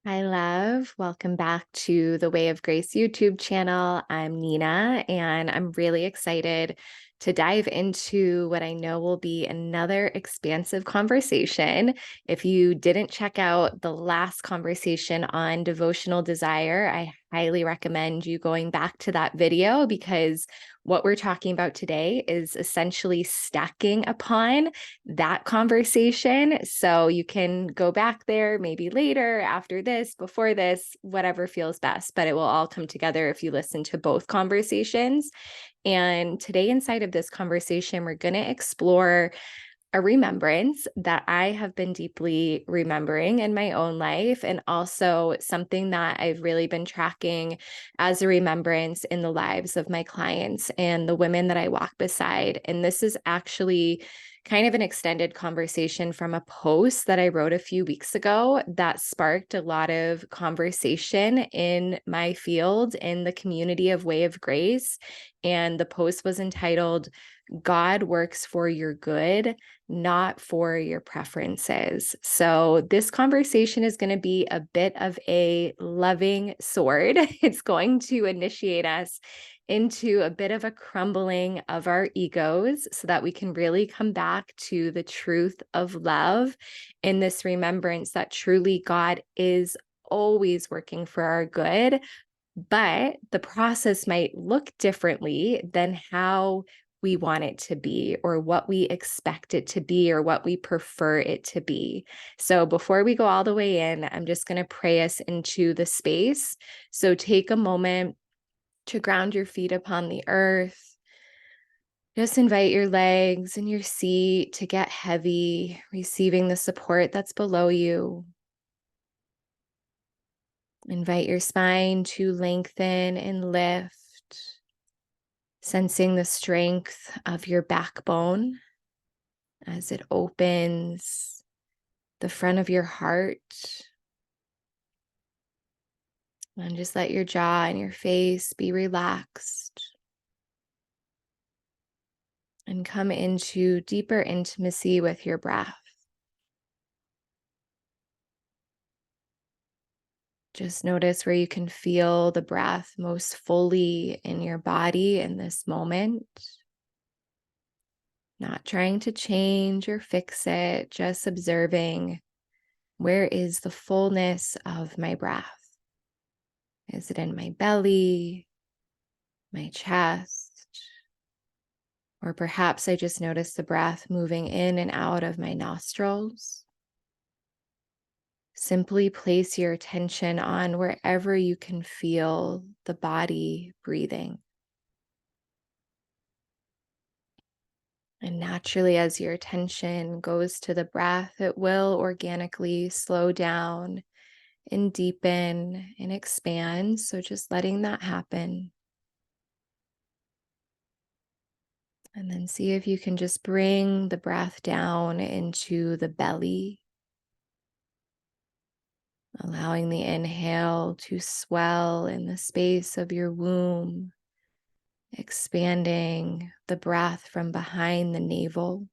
Hi, love. Welcome back to the Way of Grace YouTube channel. I'm Nina, and I'm really excited to dive into what I know will be another expansive conversation. If you didn't check out the last conversation on devotional desire, I highly recommend you going back to that video because what we're talking about today is essentially stacking upon that conversation. So you can go back there maybe later, after this, before this, whatever feels best, but it will all come together if you listen to both conversations. And today, inside of this conversation, we're going to explore a remembrance that I have been deeply remembering in my own life, and also something that I've really been tracking as a remembrance in the lives of my clients and the women that I walk beside. And this is actually kind of an extended conversation from a post that I wrote a few weeks ago that sparked a lot of conversation in my field, in the community of Way of Grace. And the post was entitled, God works for your good, not for your preferences. So this conversation is going to be a bit of a loving sword. It's going to initiate us into a bit of a crumbling of our egos so that we can really come back to the truth of love in this remembrance that truly God is always working for our good. But the process might look differently than how we want it to be, or what we expect it to be, or what we prefer it to be. So before we go all the way in, I'm just going to pray us into the space. So take a moment to ground your feet upon the earth. Just invite your legs and your seat to get heavy, receiving the support that's below you. Invite your spine to lengthen and lift, sensing the strength of your backbone as it opens the front of your heart. And just let your jaw and your face be relaxed. And come into deeper intimacy with your breath. Just notice where you can feel the breath most fully in your body in this moment. Not trying to change or fix it, just observing, where is the fullness of my breath? Is it in my belly, my chest? Or perhaps I just notice the breath moving in and out of my nostrils. Simply place your attention on wherever you can feel the body breathing. And naturally, as your attention goes to the breath, it will organically slow down and deepen and expand. So just letting that happen. And then see if you can just bring the breath down into the belly, allowing the inhale to swell in the space of your womb, expanding the breath from behind the navel.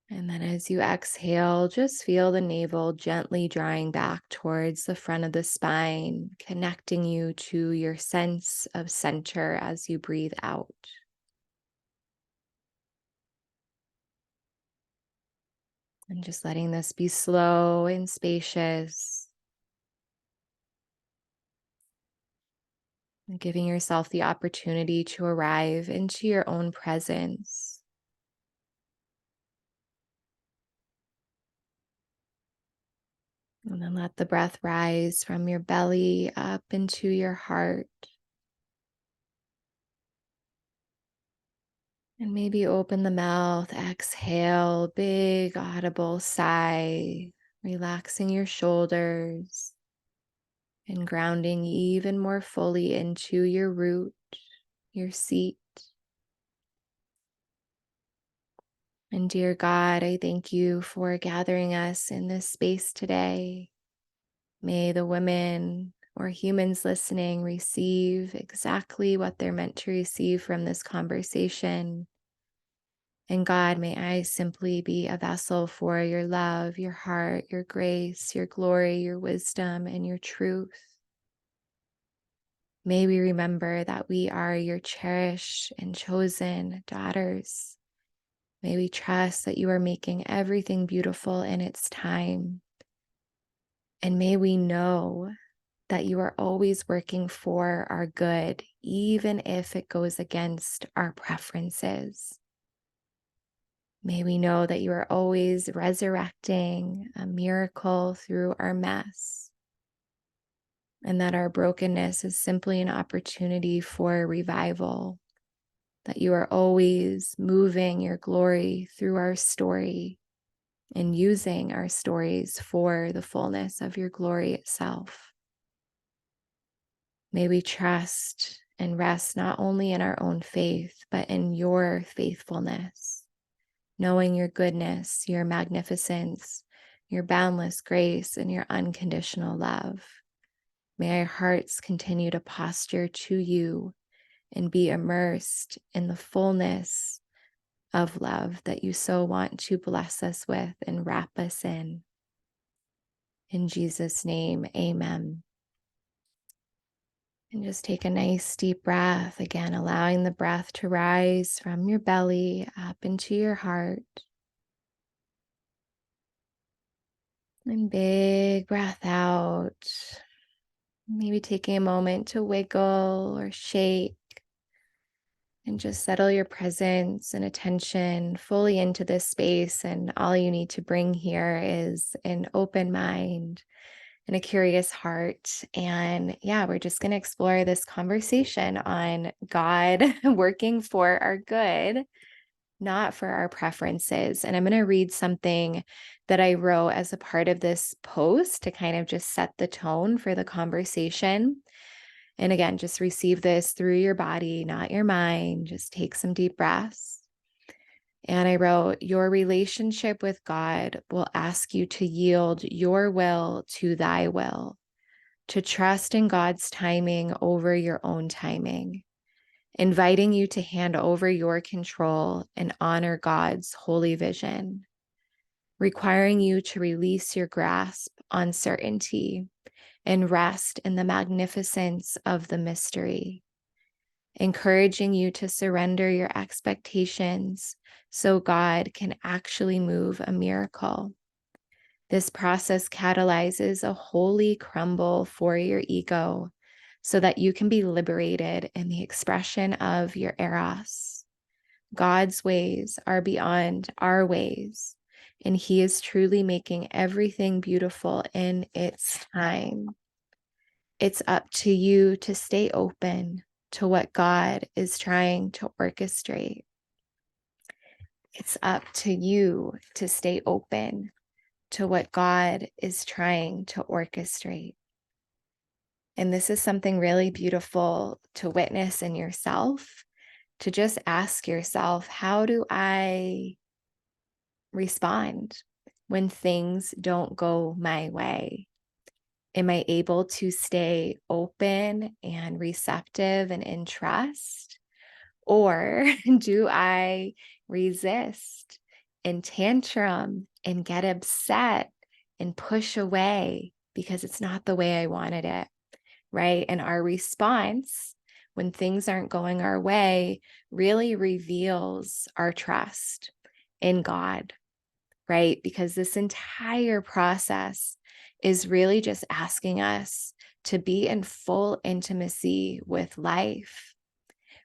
And then as you exhale, just feel the navel gently drawing back towards the front of the spine, connecting you to your sense of center as you breathe out. And just letting this be slow and spacious. And giving yourself the opportunity to arrive into your own presence. And then let the breath rise from your belly up into your heart. And maybe open the mouth, exhale, big audible sigh, relaxing your shoulders and grounding even more fully into your root, your seat. And dear God, I thank you for gathering us in this space today. May the women or humans listening receive exactly what they're meant to receive from this conversation. And God, may I simply be a vessel for your love, your heart, your grace, your glory, your wisdom, and your truth. May we remember that we are your cherished and chosen daughters. May we trust that you are making everything beautiful in its time. And may we know that you are always working for our good, even if it goes against our preferences. May we know that you are always resurrecting a miracle through our mess, and that our brokenness is simply an opportunity for revival, that you are always moving your glory through our story and using our stories for the fullness of your glory itself. May we trust and rest not only in our own faith, but in your faithfulness, knowing your goodness, your magnificence, your boundless grace, and your unconditional love. May our hearts continue to posture to you and be immersed in the fullness of love that you so want to bless us with and wrap us in. In Jesus' name, amen. And just take a nice deep breath, again, allowing the breath to rise from your belly up into your heart. And big breath out. Maybe taking a moment to wiggle or shake and just settle your presence and attention fully into this space. And all you need to bring here is an open mind and a curious heart. And yeah, we're just going to explore this conversation on God working for our good, not for our preferences. And I'm going to read something that I wrote as a part of this post to kind of just set the tone for the conversation. And again, just receive this through your body, not your mind. Just take some deep breaths. And I wrote, your relationship with God will ask you to yield your will to thy will, to trust in God's timing over your own timing, inviting you to hand over your control and honor God's holy vision, requiring you to release your grasp on certainty and rest in the magnificence of the mystery, encouraging you to surrender your expectations so God can actually move a miracle. This process catalyzes a holy crumble for your ego so that you can be liberated in the expression of your eros. God's ways are beyond our ways, and He is truly making everything beautiful in its time. It's up to you to stay open to what God is trying to orchestrate. It's up to you to stay open to what God is trying to orchestrate. And this is something really beautiful to witness in yourself, to just ask yourself, how do I respond when things don't go my way? Am I able to stay open and receptive and in trust? Or do I resist and tantrum and get upset and push away because it's not the way I wanted it, right? And our response when things aren't going our way really reveals our trust in God, right? Because this entire process is really just asking us to be in full intimacy with life,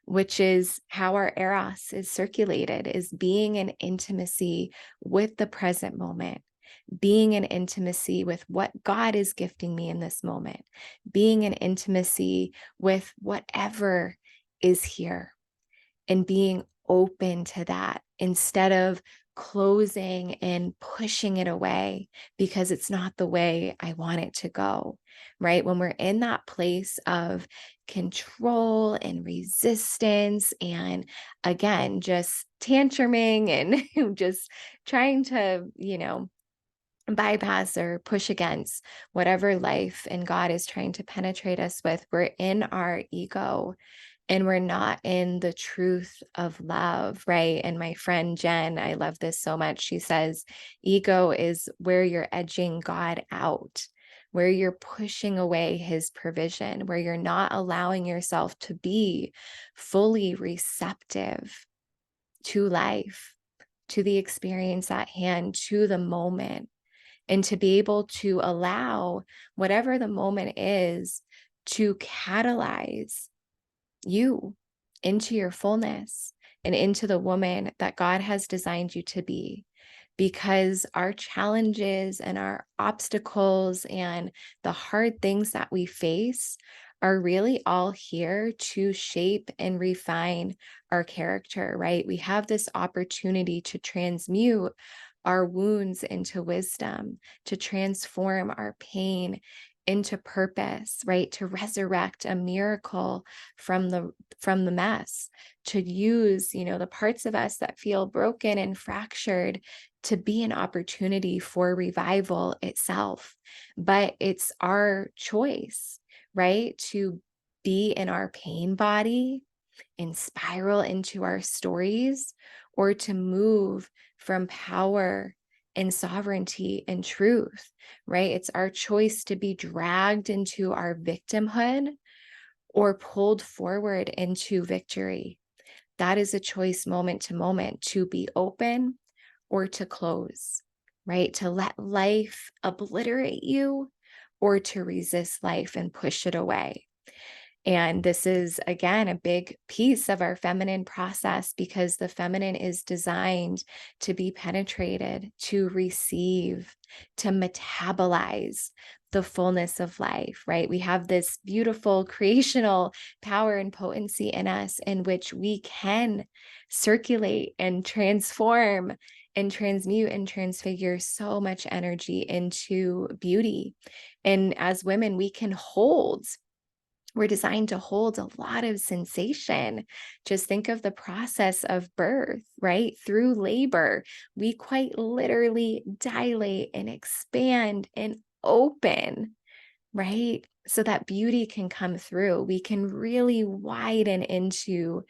which is how our eros is circulated, is being in intimacy with the present moment, being in intimacy with what God is gifting me in this moment, being in intimacy with whatever is here, and being open to that instead of closing and pushing it away because it's not the way I want it to go, right? When we're in that place of control and resistance and again, just tantruming and just trying to, bypass or push against whatever life and God is trying to penetrate us with, we're in our ego. and we're not in the truth of love, right? And my friend Jen, I love this so much. She says, ego is where you're edging God out, where you're pushing away his provision, where you're not allowing yourself to be fully receptive to life, to the experience at hand, to the moment, and to be able to allow whatever the moment is to catalyze you into your fullness and into the woman that God has designed you to be. Because our challenges and our obstacles and the hard things that we face are really all here to shape and refine our character, right? We have this opportunity to transmute our wounds into wisdom, to transform our pain into purpose, right? To resurrect a miracle from the mess, to use, the parts of us that feel broken and fractured to be an opportunity for revival itself. But it's our choice, right? To be in our pain body and spiral into our stories, or to move from power and sovereignty and truth, right? It's our choice to be dragged into our victimhood or pulled forward into victory. That is a choice moment to moment, to be open or to close, right? To let life obliterate you or to resist life and push it away. And this is, again, a big piece of our feminine process, because the feminine is designed to be penetrated, to receive, to metabolize the fullness of life, right? We have this beautiful creational power and potency in us in which we can circulate and transform and transmute and transfigure so much energy into beauty. And as women, we're designed to hold a lot of sensation. Just think of the process of birth, right? Through labor, we quite literally dilate and expand and open, right? So that beauty can come through. We can really widen into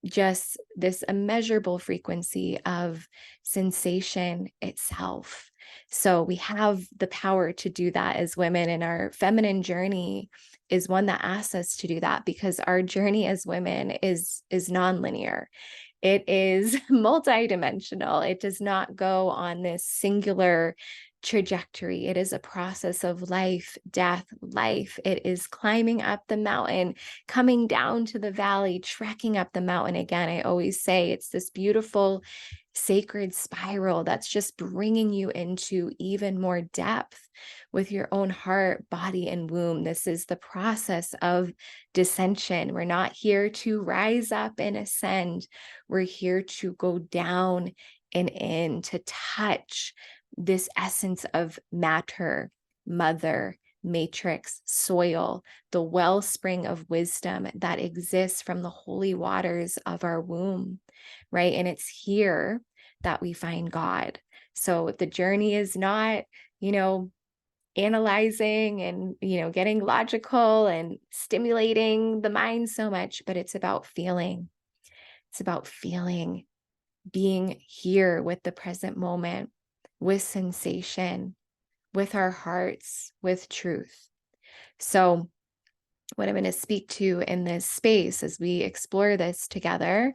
just this immeasurable frequency of sensation itself. So we have the power to do that as women, and our feminine journey is one that asks us to do that, because our journey as women is nonlinear. It is multidimensional. It does not go on this singular trajectory. It is a process of life, death, life. It is climbing up the mountain, coming down to the valley, trekking up the mountain again. I always say it's this beautiful sacred spiral that's just bringing you into even more depth with your own heart, body, and womb. This is the process of descension. We're not here to rise up and ascend. We're here to go down and in, to touch this essence of matter, mother, matrix, soil, the wellspring of wisdom that exists from the holy waters of our womb, right? And it's here that we find God. So the journey is not, analyzing and, getting logical and stimulating the mind so much, but it's about feeling. It's about feeling, being here with the present moment, with sensation, with our hearts, with truth. So, what I'm going to speak to in this space as we explore this together,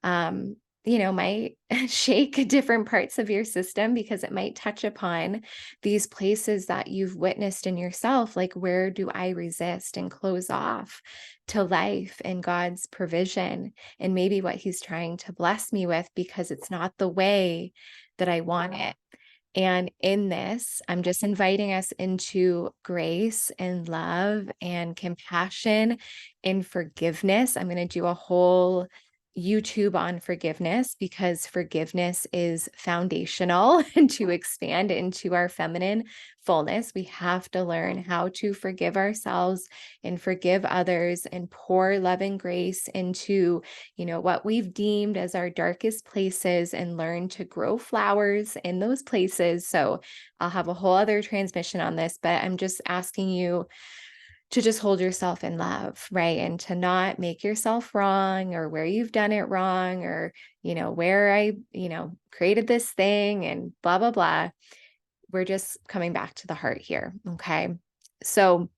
um, might shake different parts of your system, because it might touch upon these places that you've witnessed in yourself. Like, where do I resist and close off to life and God's provision, and maybe what He's trying to bless me with, because it's not the way that I want it. And in this, I'm just inviting us into grace and love and compassion and forgiveness. I'm going to do a whole YouTube on forgiveness, because forgiveness is foundational to expand into our feminine fullness. We have to learn how to forgive ourselves and forgive others and pour love and grace into, what we've deemed as our darkest places, and learn to grow flowers in those places. So I'll have a whole other transmission on this, but I'm just asking you to just hold yourself in love, right? And to not make yourself wrong or where you've done it wrong or, where I, created this thing and blah, blah, blah. We're just coming back to the heart here. Okay. So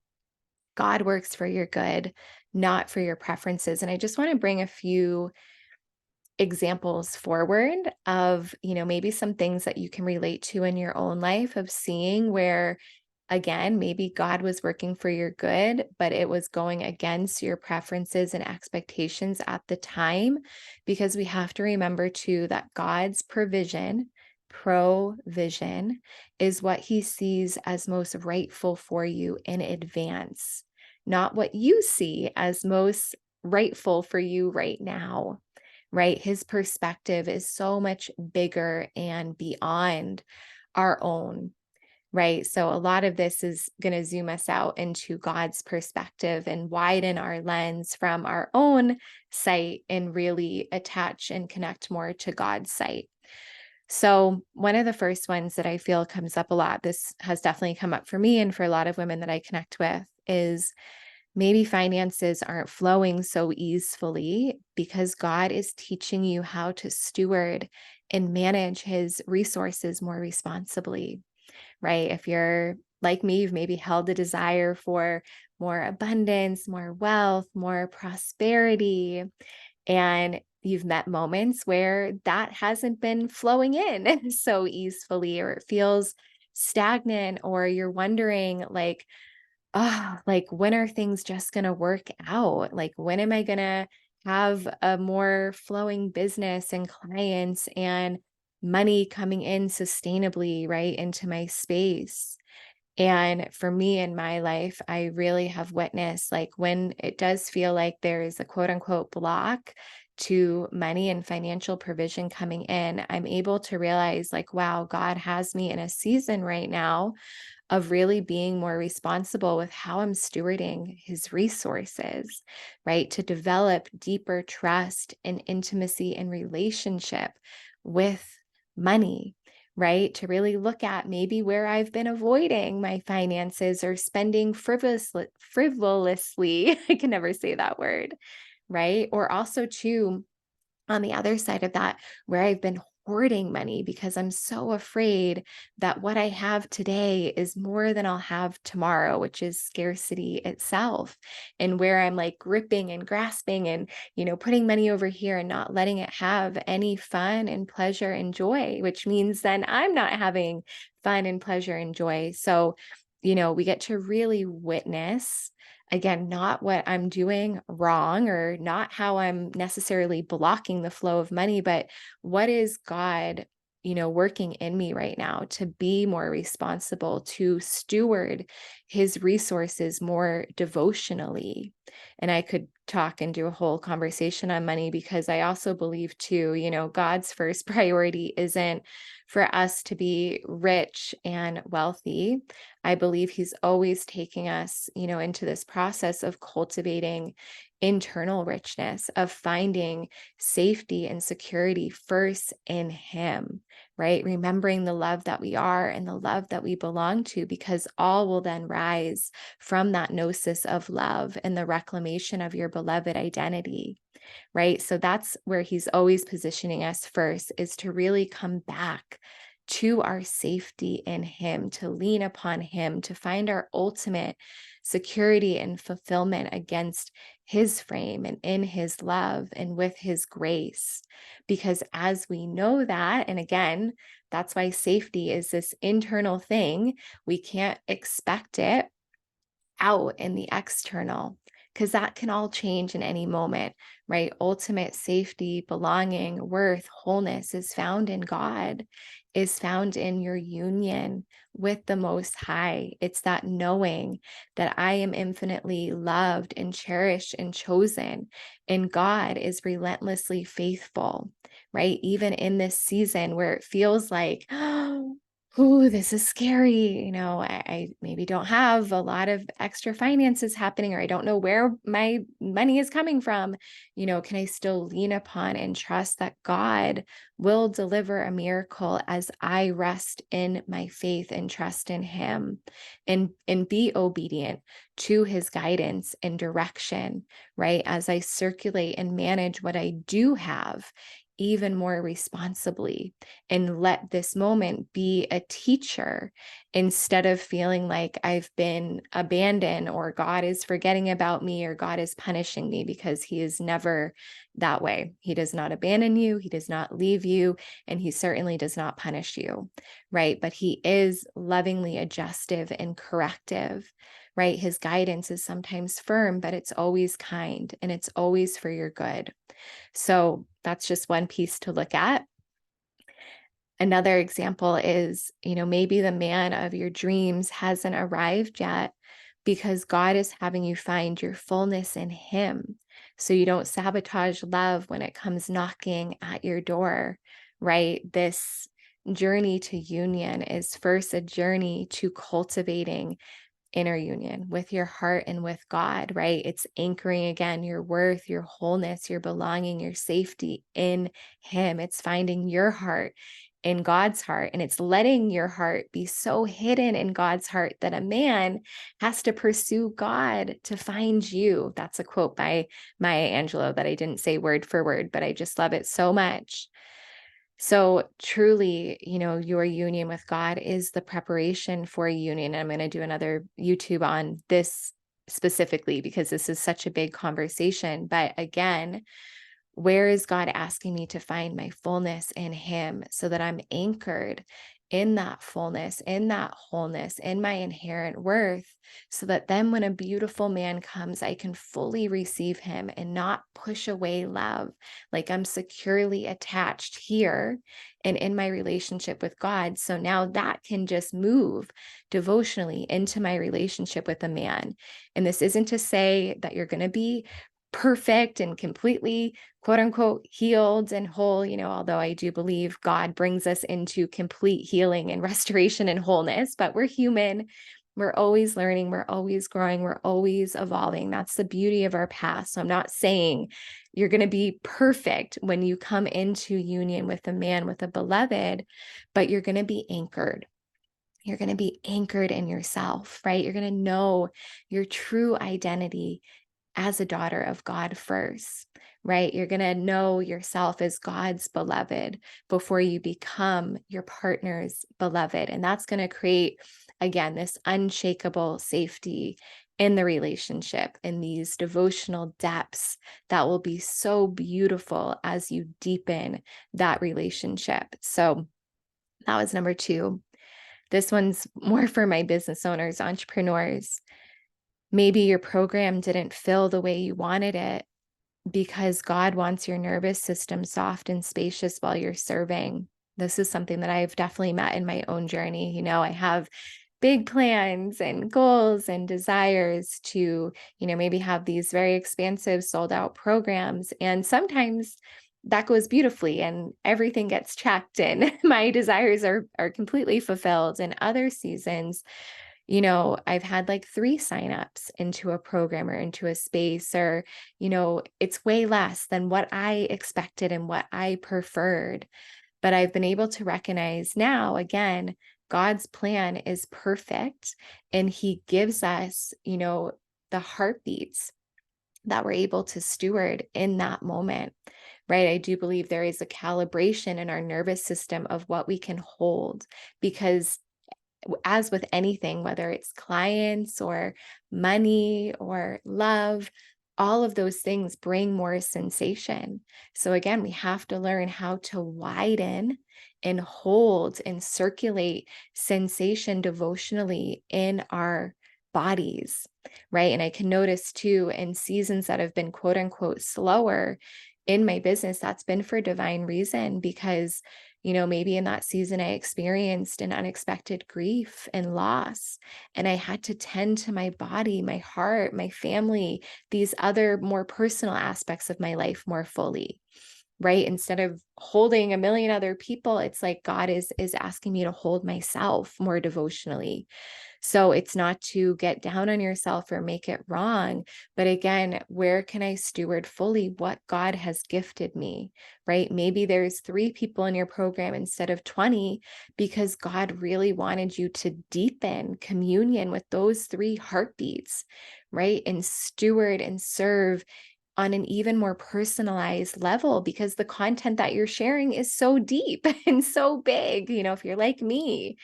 God works for your good, not for your preferences. And I just want to bring a few examples forward of, maybe some things that you can relate to in your own life of seeing where, again, maybe God was working for your good, but it was going against your preferences and expectations at the time. Because we have to remember too that God's provision is what he sees as most rightful for you in advance, not what you see as most rightful for you right now, right? His perspective is so much bigger and beyond our own, right? So a lot of this is going to zoom us out into God's perspective and widen our lens from our own sight and really attach and connect more to God's sight. So one of the first ones that I feel comes up a lot, this has definitely come up for me and for a lot of women that I connect with, is maybe finances aren't flowing so easily because God is teaching you how to steward and manage his resources more responsibly, right? If you're like me, you've maybe held a desire for more abundance, more wealth, more prosperity, and you've met moments where that hasn't been flowing in so easily, or it feels stagnant, or you're wondering, like, like, when are things just going to work out? Like, when am I going to have a more flowing business and clients and money coming in sustainably, right, into my space? And for me in my life, I really have witnessed, like, when it does feel like there is a quote unquote block to money and financial provision coming in, I'm able to realize, like, wow, God has me in a season right now of really being more responsible with how I'm stewarding his resources, right? To develop deeper trust and intimacy and relationship with money, right? To really look at maybe where I've been avoiding my finances or spending frivolously. I can never say that word, right? Or also too, on the other side of that, where I've been hoarding money because I'm so afraid that what I have today is more than I'll have tomorrow, which is scarcity itself. And where I'm like gripping and grasping and, putting money over here and not letting it have any fun and pleasure and joy, which means then I'm not having fun and pleasure and joy. So, we get to really witness, again, not what I'm doing wrong or not how I'm necessarily blocking the flow of money, but what is God, working in me right now to be more responsible, to steward his resources more devotionally. And I could talk and do a whole conversation on money because I also believe too, God's first priority isn't for us to be rich and wealthy. I believe he's always taking us, into this process of cultivating internal richness, of finding safety and security first in him, right? Remembering the love that we are and the love that we belong to, because all will then rise from that gnosis of love and the reclamation of your beloved identity, right? So that's where he's always positioning us first, is to really come back to our safety in him, to lean upon him, to find our ultimate security and fulfillment against his frame and in his love and with his grace. Because as we know that, and again, that's why safety is this internal thing, we can't expect it out in the external, because that can all change in any moment, right? Ultimate safety, belonging, worth, wholeness is found in God, is found in your union with the Most High. It's that knowing that I am infinitely loved and cherished and chosen, and God is relentlessly faithful, right? Even in this season where it feels like, ooh, this is scary. I maybe don't have a lot of extra finances happening, or I don't know where my money is coming from. Can I still lean upon and trust that God will deliver a miracle as I rest in my faith and trust in Him, and be obedient to His guidance and direction, right? As I circulate and manage what I do have even more responsibly, and let this moment be a teacher instead of feeling like I've been abandoned, or God is forgetting about me, or God is punishing me, because He is never that way. He does not abandon you, He does not leave you, and He certainly does not punish you, right? But He is lovingly adjustive and corrective. Right? His guidance is sometimes firm, but it's always kind and it's always for your good. So that's just one piece to look at. Another example is, maybe the man of your dreams hasn't arrived yet because God is having you find your fullness in Him. So you don't sabotage love when it comes knocking at your door, right? This journey to union is first a journey to cultivating inner union with your heart and with God, right? It's anchoring again your worth, your wholeness, your belonging, your safety in Him. It's finding your heart in God's heart, and it's letting your heart be so hidden in God's heart that a man has to pursue God to find you. That's a quote by Maya Angelou that I didn't say word for word, but I just love it so much. So truly, your union with God is the preparation for a union. I'm going to do another YouTube on this specifically because this is such a big conversation. But again, where is God asking me to find my fullness in Him so that I'm anchored in that fullness, in that wholeness, in my inherent worth, so that then when a beautiful man comes, I can fully receive him and not push away love, like I'm securely attached here and in my relationship with God. So now that can just move devotionally into my relationship with a man. And this isn't to say that you're going to be perfect and completely quote unquote healed and whole, although I do believe God brings us into complete healing and restoration and wholeness, but we're human. We're always learning, we're always growing, we're always evolving. That's the beauty of our past. So I'm not saying you're going to be perfect when you come into union with a man, with a beloved, but you're going to be anchored. You're going to be anchored in yourself, right? You're going to know your true identity as a daughter of God first, right? You're going to know yourself as God's beloved before you become your partner's beloved. And that's going to create, again, this unshakable safety in the relationship, in these devotional depths that will be so beautiful as you deepen that relationship. So that was number 2. This one's more for my business owners, entrepreneurs. Maybe your program didn't fill the way you wanted it because God wants your nervous system soft and spacious while you're serving. This is something that I've definitely met in my own journey. I have big plans and goals and desires to, maybe have these very expansive sold out programs. And sometimes that goes beautifully and everything gets checked and my desires are completely fulfilled. In other seasons, I've had like 3 signups into a program or into a space, or, it's way less than what I expected and what I preferred. But I've been able to recognize now, again, God's plan is perfect and He gives us, the heartbeats that we're able to steward in that moment, right? I do believe there is a calibration in our nervous system of what we can hold, because as with anything, whether it's clients or money or love, all of those things bring more sensation. So again, we have to learn how to widen and hold and circulate sensation devotionally in our bodies, right? And I can notice too, in seasons that have been quote unquote slower in my business, that's been for divine reason, because maybe in that season I experienced an unexpected grief and loss, and I had to tend to my body, my heart, my family, these other more personal aspects of my life more fully, right? Instead of holding a million other people, it's like God is asking me to hold myself more devotionally. So it's not to get down on yourself or make it wrong, but again, where can I steward fully what God has gifted me, right? Maybe there's 3 people in your program instead of 20 because God really wanted you to deepen communion with those 3 heartbeats, right? And steward and serve on an even more personalized level because the content that you're sharing is so deep and so big. If you're like me,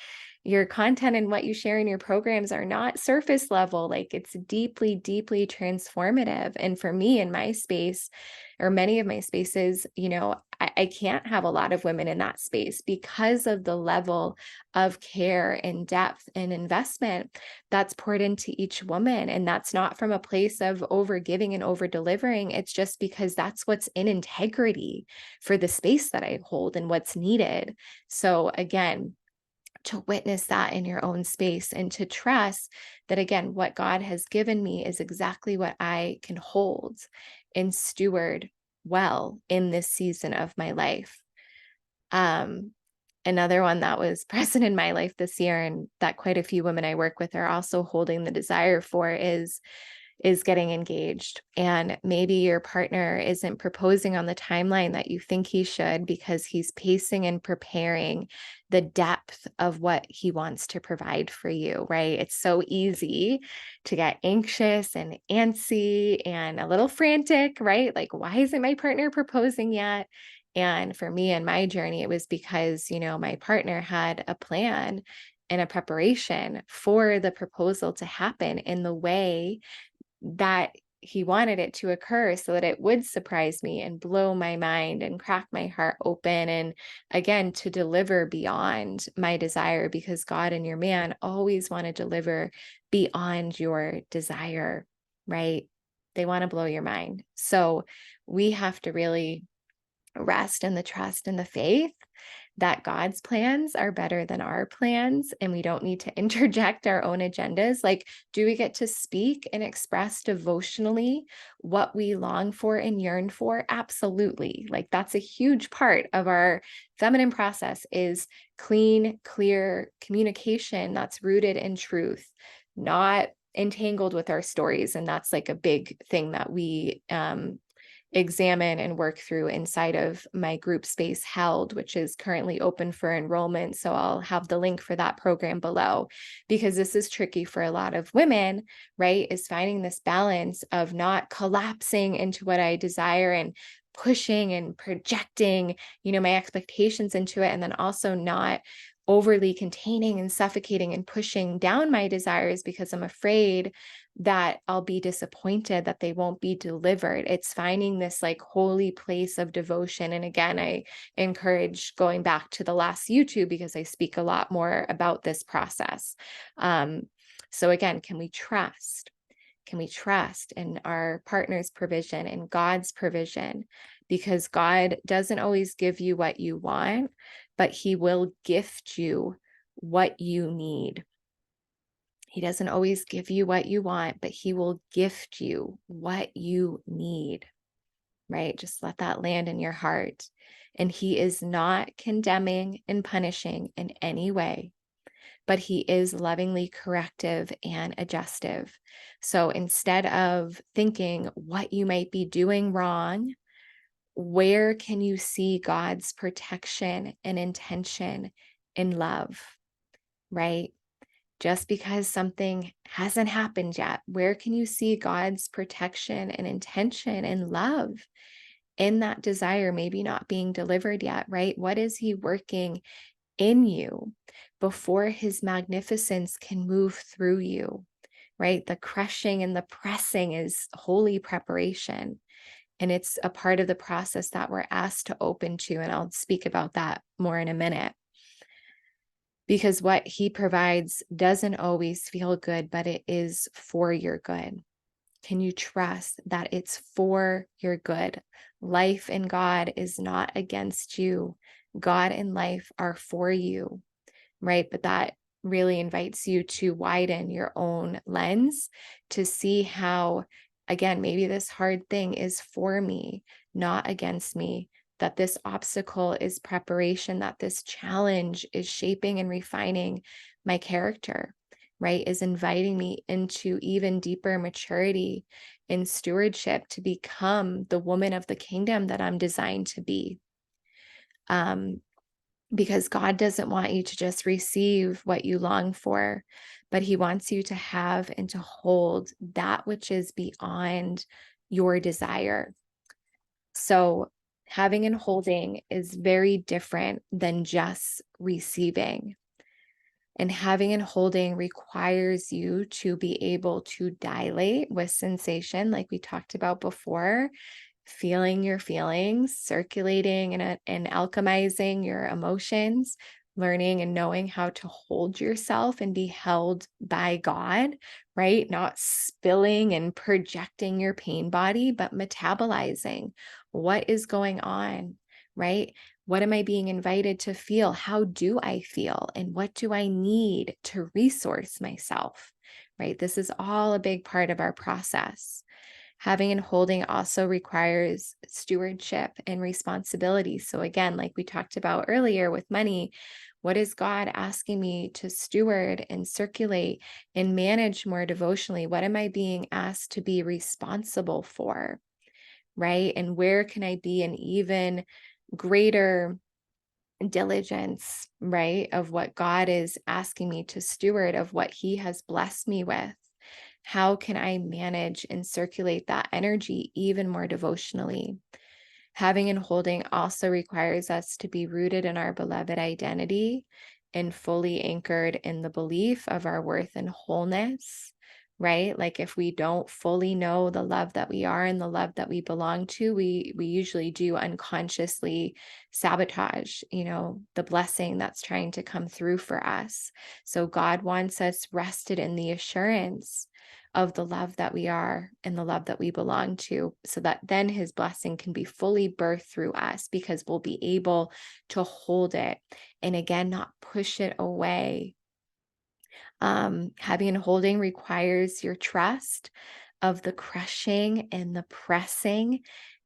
your content and what you share in your programs are not surface level. Like, it's deeply, deeply transformative. And for me in my space, or many of my spaces, I can't have a lot of women in that space because of the level of care and depth and investment that's poured into each woman. And that's not from a place of over giving and over delivering. It's just because that's what's in integrity for the space that I hold and what's needed. So again, to witness that in your own space and to trust that, again, what God has given me is exactly what I can hold and steward well in this season of my life. Um, Another one that was present in my life this year, and that quite a few women I work with are also holding the desire for, is getting engaged. And maybe your partner isn't proposing on the timeline that you think he should because he's pacing and preparing the depth of what he wants to provide for you, right? It's so easy to get anxious and antsy and a little frantic, right? Like, why isn't my partner proposing yet? And for me and my journey, it was because, my partner had a plan and a preparation for the proposal to happen in the way that he wanted it to occur so that it would surprise me and blow my mind and crack my heart open. And again, to deliver beyond my desire, because God and your man always want to deliver beyond your desire, right? They want to blow your mind. So we have to really rest in the trust and the faith that God's plans are better than our plans, and we don't need to interject our own agendas. Like, do we get to speak and express devotionally what we long for and yearn for? Absolutely. Like, that's a huge part of our feminine process, is clean, clear communication that's rooted in truth, not entangled with our stories. And that's like a big thing that we examine and work through inside of my group space Held, which is currently open for enrollment. So I'll have the link for that program below, because this is tricky for a lot of women, right? Is finding this balance of not collapsing into what I desire and pushing and projecting, my expectations into it, and then also not overly containing and suffocating and pushing down my desires because I'm afraid that I'll be disappointed, that they won't be delivered. It's finding this like holy place of devotion. And again, I encourage going back to the last YouTube because I speak a lot more about this process. So again, can we trust? Can we trust in our partner's provision and God's provision? Because God doesn't always give you what you want, but he will gift you what you need. He doesn't always give you what you want, but he will gift you what you need, right? Just let that land in your heart. And he is not condemning and punishing in any way, but he is lovingly corrective and adjustive. So instead of thinking what you might be doing wrong, where can you see God's protection and intention in love, right? Just because something hasn't happened yet, where can you see God's protection and intention and love in that desire maybe not being delivered yet, right? What is he working in you before his magnificence can move through you, right? The crushing and the pressing is holy preparation. And it's a part of the process that we're asked to open to. And I'll speak about that more in a minute. Because what he provides doesn't always feel good, but it is for your good. Can you trust that it's for your good? Life in God is not against you. God and life are for you, right? But that really invites you to widen your own lens to see how, again, maybe this hard thing is for me, not against me, that this obstacle is preparation, that this challenge is shaping and refining my character, right? Is inviting me into even deeper maturity in stewardship to become the woman of the kingdom that I'm designed to be. Um, because God doesn't want you to just receive what you long for, but He wants you to have and to hold that which is beyond your desire. So, having and holding is very different than just receiving. And having and holding requires you to be able to dilate with sensation, like we talked about before, feeling your feelings, circulating and alchemizing your emotions, learning and knowing how to hold yourself and be held by God, right? Not spilling and projecting your pain body, but metabolizing what is going on, right? What am I being invited to feel? How do I feel? And what do I need to resource myself, right? This is all a big part of our process. Having and holding also requires stewardship and responsibility. So, again, like we talked about earlier with money, what is God asking me to steward and circulate and manage more devotionally? What am I being asked to be responsible for? Right? And where can I be an even greater diligence, right, of what God is asking me to steward, of what He has blessed me with? How can I manage and circulate that energy even more devotionally? Having and holding also requires us to be rooted in our beloved identity and fully anchored in the belief of our worth and wholeness, right? Like if we don't fully know the love that we are and the love that we belong to, we usually do unconsciously sabotage, the blessing that's trying to come through for us. So God wants us rested in the assurance of the love that we are and the love that we belong to, so that then His blessing can be fully birthed through us because we'll be able to hold it and again, not push it away. Having and holding requires your trust of the crushing and the pressing.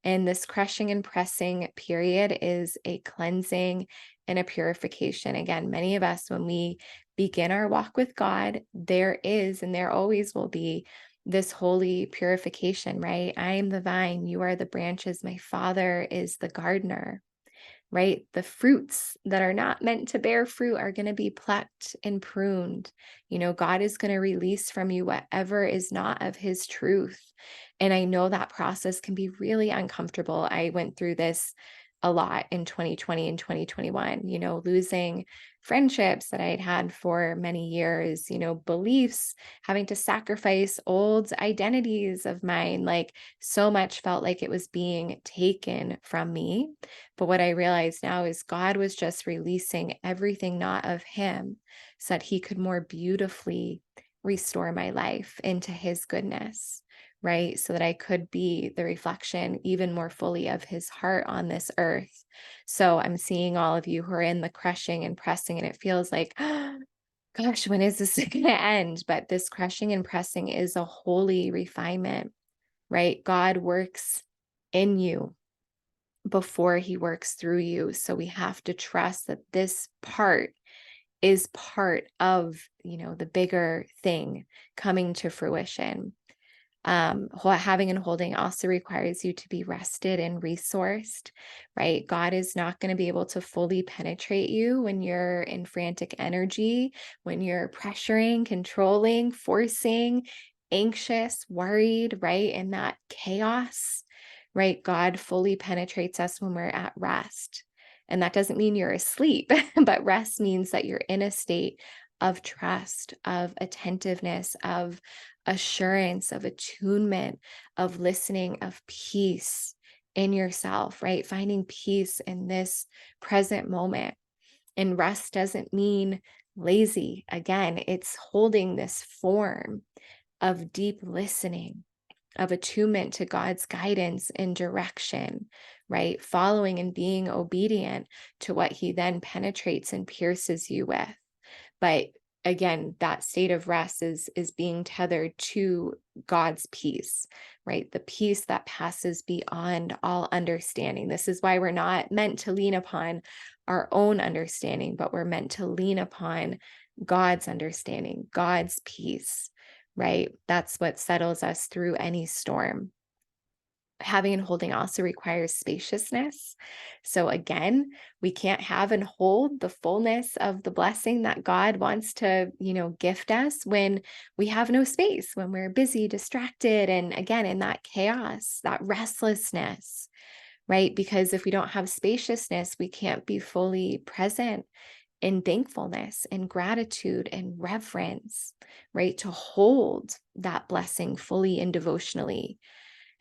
And this crushing and pressing period is a cleansing and a purification. Again, many of us, when we begin our walk with God, there is and there always will be this holy purification, right? I am the vine, you are the branches, my Father is the gardener, right? The fruits that are not meant to bear fruit are going to be plucked and pruned. God is going to release from you whatever is not of His truth. And I know that process can be really uncomfortable. I went through this a lot in 2020 and 2021, losing friendships that I had had for many years, beliefs, having to sacrifice old identities of mine. Like so much felt like it was being taken from me. But what I realize now is God was just releasing everything not of Him so that He could more beautifully restore my life into His goodness, right? So that I could be the reflection even more fully of His heart on this earth. So I'm seeing all of you who are in the crushing and pressing, and it feels like, gosh, when is this going to end? But this crushing and pressing is a holy refinement, right? God works in you before He works through you. So we have to trust that this part is part of, the bigger thing coming to fruition. Having and holding also requires you to be rested and resourced, right? God is not going to be able to fully penetrate you when you're in frantic energy, when you're pressuring, controlling, forcing, anxious, worried, right? In that chaos, right? God fully penetrates us when we're at rest. And that doesn't mean you're asleep, but rest means that you're in a state of trust, of attentiveness, of assurance, of attunement, of listening, of peace in yourself, right? Finding peace in this present moment. And rest doesn't mean lazy. Again, it's holding this form of deep listening, of attunement to God's guidance and direction, right? Following and being obedient to what He then penetrates and pierces you with. But again, that state of rest is being tethered to God's peace, right? The peace that passes beyond all understanding. This is why we're not meant to lean upon our own understanding, but we're meant to lean upon God's understanding, God's peace, right? That's what settles us through any storm. Having and holding also requires spaciousness. So again, we can't have and hold the fullness of the blessing that God wants to, gift us when we have no space, when we're busy, distracted, and again, in that chaos, that restlessness, right? Because if we don't have spaciousness, we can't be fully present in thankfulness and gratitude and reverence, right? To hold that blessing fully and devotionally.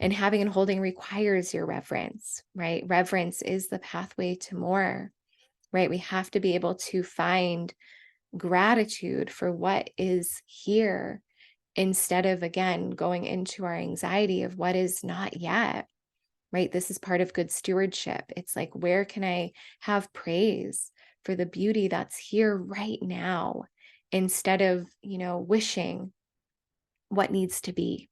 And having and holding requires your reverence, right? Reverence is the pathway to more, right? We have to be able to find gratitude for what is here instead of, again, going into our anxiety of what is not yet, right? This is part of good stewardship. It's like, where can I have praise for the beauty that's here right now instead of, wishing what needs to be.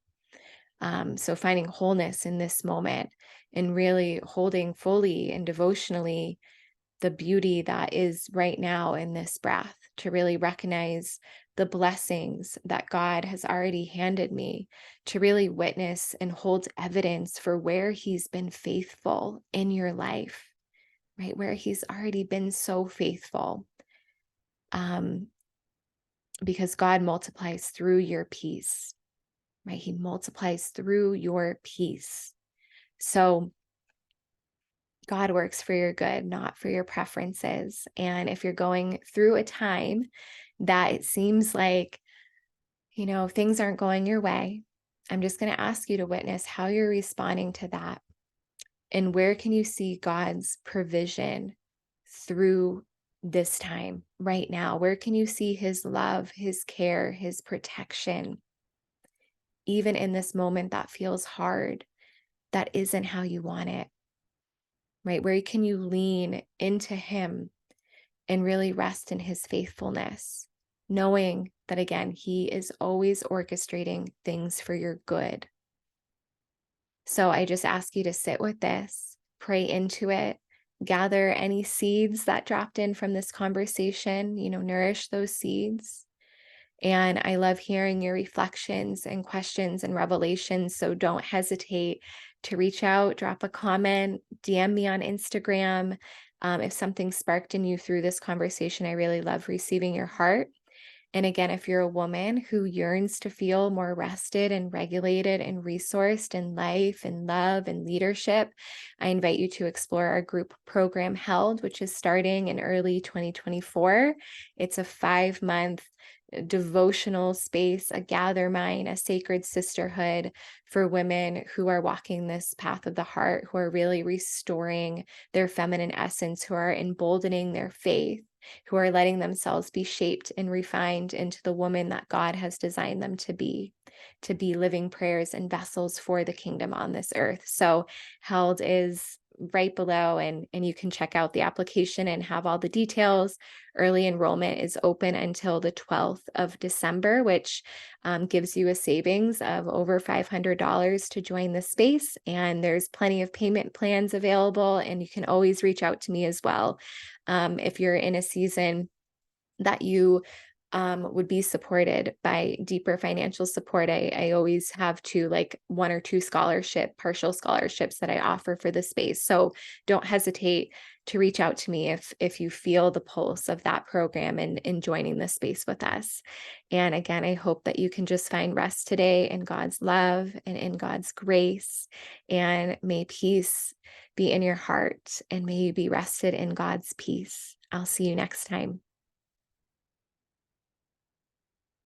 So finding wholeness in this moment and really holding fully and devotionally the beauty that is right now in this breath, to really recognize the blessings that God has already handed me, to really witness and hold evidence for where He's been faithful in your life, right? Where He's already been so faithful. Because God multiplies through your peace, right? He multiplies through your peace. So God works for your good, not for your preferences. And if you're going through a time that it seems like, things aren't going your way, I'm just going to ask you to witness how you're responding to that. And where can you see God's provision through this time right now? Where can you see His love, His care, His protection, even in this moment that feels hard, that isn't how you want it? Right? Where can you lean into Him and really rest in His faithfulness, knowing that, again, He is always orchestrating things for your good. So I just ask you to sit with this, pray into it, gather any seeds that dropped in from this conversation, nourish those seeds. And I love hearing your reflections and questions and revelations. So don't hesitate to reach out, drop a comment, DM me on Instagram. If something sparked in you through this conversation, I really love receiving your heart. And again, if you're a woman who yearns to feel more rested and regulated and resourced in life and love and leadership, I invite you to explore our group program Held, which is starting in early 2024. It's a 5-month devotional space, a gathermind, a sacred sisterhood for women who are walking this path of the heart, who are really restoring their feminine essence, who are emboldening their faith, who are letting themselves be shaped and refined into the woman that God has designed them to be living prayers and vessels for the kingdom on this earth. So Held is right below, and you can check out the application and have all the details. Early enrollment is open until the 12th of December, which gives you a savings of over $500 to join the space. And there's plenty of payment plans available, and you can always reach out to me as well. If you're in a season that you would be supported by deeper financial support. I always have like 1 or 2 partial scholarships that I offer for the space. So don't hesitate to reach out to me if you feel the pulse of that program and in joining the space with us. And again, I hope that you can just find rest today in God's love and in God's grace. And may peace be in your heart, and may you be rested in God's peace. I'll see you next time.